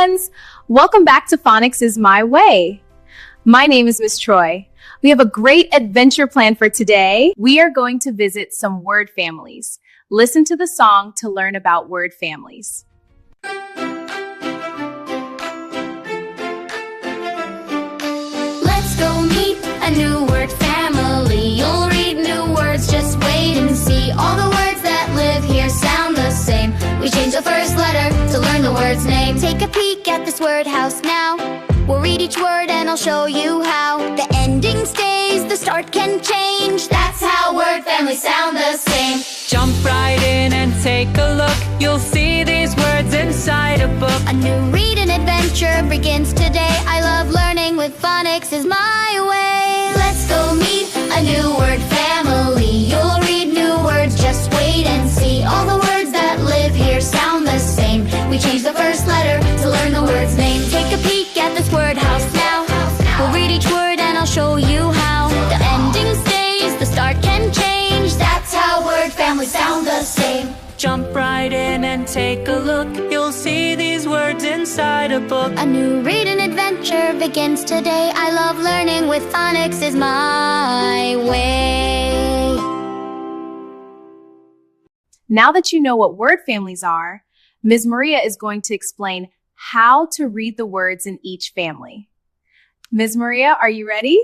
friends! Welcome back to Phonics Is My Way. My name is Miss Troy. We have a great adventure planned for today. We are going to visit some word families. Listen to the song to learn about word families. Let's go meet a new word family. You'll read new words, just wait and see. All the words that live here sound the same. We change the first letter to learn the word's name. Take a peek at this word house now. We'll read each word and I'll show you how. The ending stays, the start can change. That's how word families sound the same. Jump right in and take a look. You'll see these words inside a book. A new reading adventure begins today. I love learning with Phonics is my way. Let's go meet a new word family. You'll read new words, just wait and see. All the words that live here sound the same. We change the first letter to learn the word's name. Take a peek at this word house now. We'll read each word and I'll show you how. The ending stays, the start can change. That's how word families sound the same. Jump right in and take a look. You'll see these words inside a book. A new reading adventure begins today. I love learning with Phonics is my way. Now that you know what word families are, Ms. Maria is going to explain how to read the words in each family. Ms. Maria, are you ready?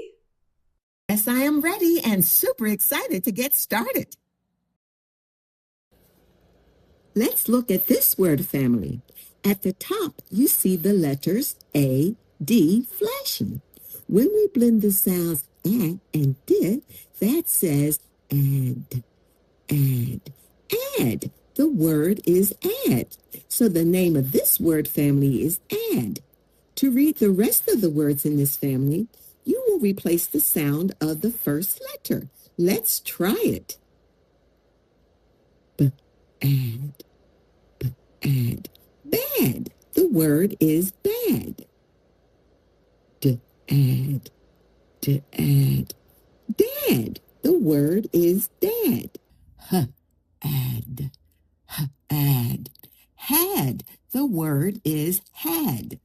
Yes, I am ready and super excited to get started. Let's look at this word family. At the top, you see the letters A, D flashing. When we blend the sounds A and D, that says add, add, add. The word is add. So the name of this word family is add. To read the rest of the words in this family, you will replace the sound of the first letter. Let's try it. B, add, b, add. Bad. The word is bad. D, add, d, add. Dad. The word is dad. H, add, h, add. Had. The word is had.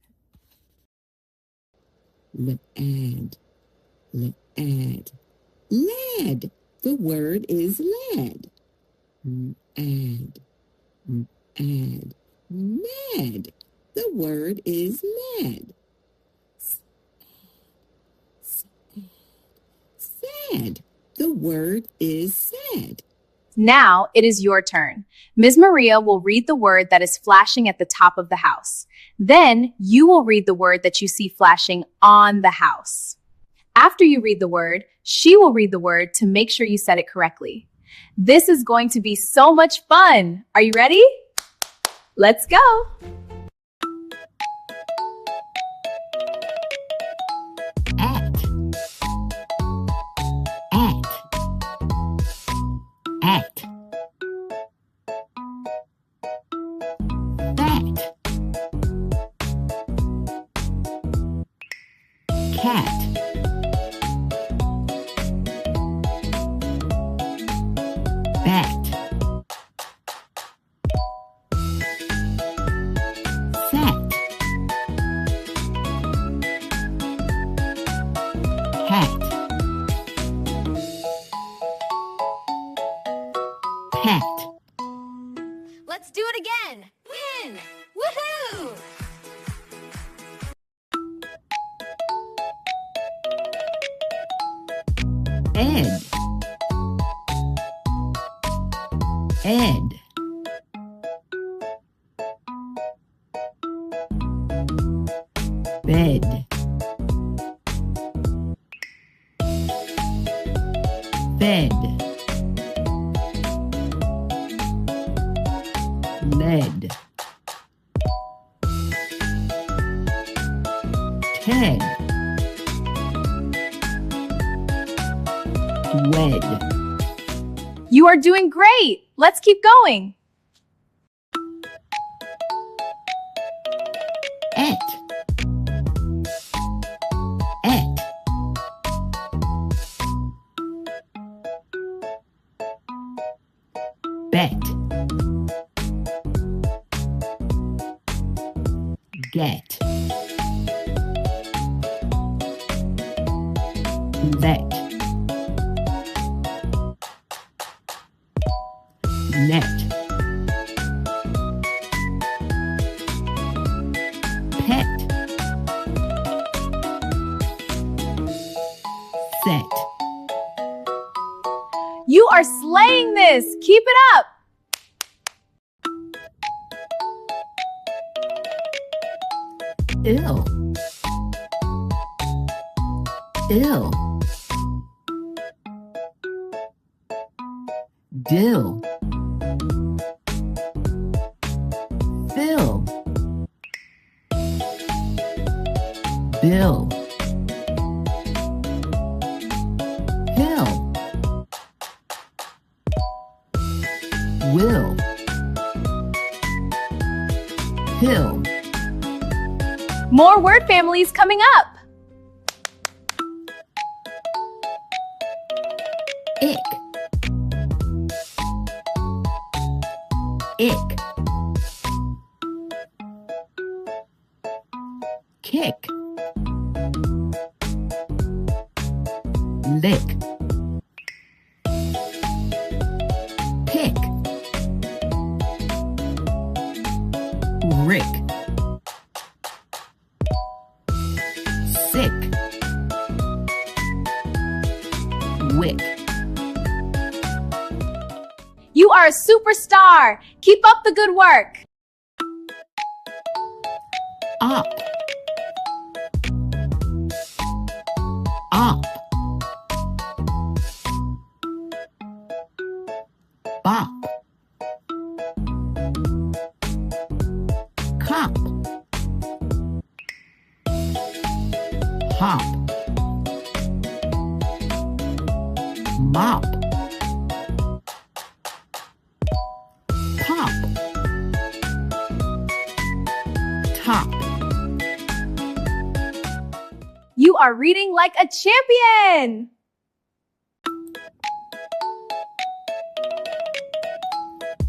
L, add, l, add. Lad. The word is lad. M, add, m, add. Mad. The word is mad. Sad. The word is sad. Now it is your turn. Ms. Maria will read the word that is flashing at the top of the house. Then you will read the word that you see flashing on the house. After you read the word, she will read the word to make sure you said it correctly. This is going to be so much fun. Are you ready? Let's go! At, at, at. Bat, cat. Bat. Sat. Hat. Pat. Let's do it again. Win! Woohoo! Ed. Ed. Bed. Bed. Lead. Ted. Wed. You are doing great! Let's keep going! Et. Et. Bet. get, let, net, pet, set. You are slaying this! Keep it up! Ill, ill, dill, fill, bill, hill, will, hill. More word families coming up. Ick, ick, kick, lick, pick, rick, sick, wick. You are a superstar! Keep up the good work! Up, up, bop, cop, hop, mop, pop, top. You are reading like a champion!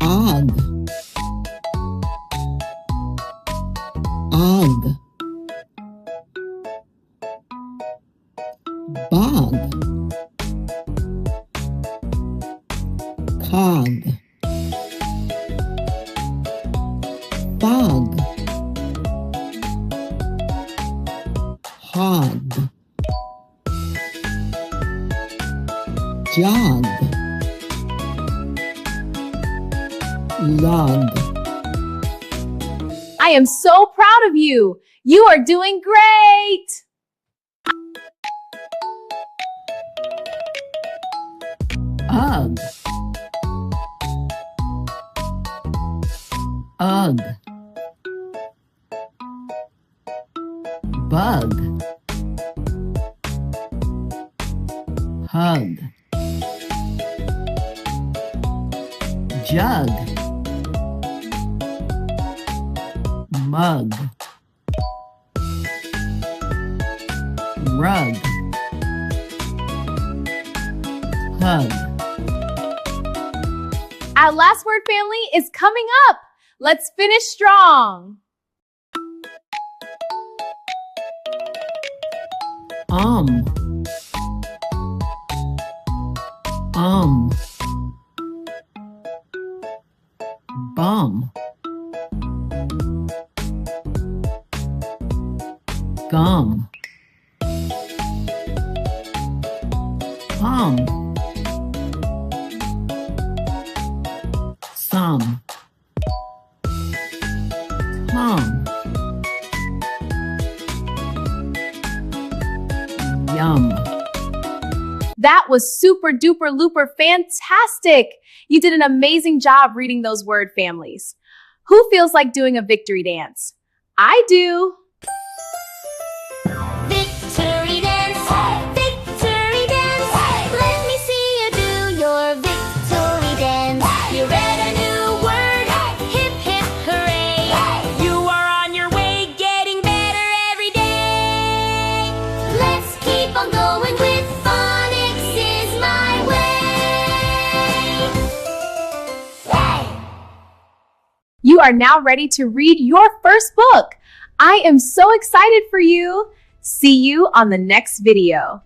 Og, og, bog, cog, fog, hog, jog, log. I am so proud of you! You are doing great! Ugh, ugh, bug, hug, jug, mug, rug, hug. Our last word family is coming up! Let's finish strong! Um, bum, gum, hum, some, hum, yum. That was super duper looper fantastic! You did an amazing job reading those word families. Who feels like doing a victory dance? I do! Victory dance, victory dance. Let me see you do your victory dance. You read a new word, hip hip hooray. You are on your way, getting better every day. Let's keep on going with Phonics Is My Way. You are now ready to read your first book. I am so excited for you. See you on the next video.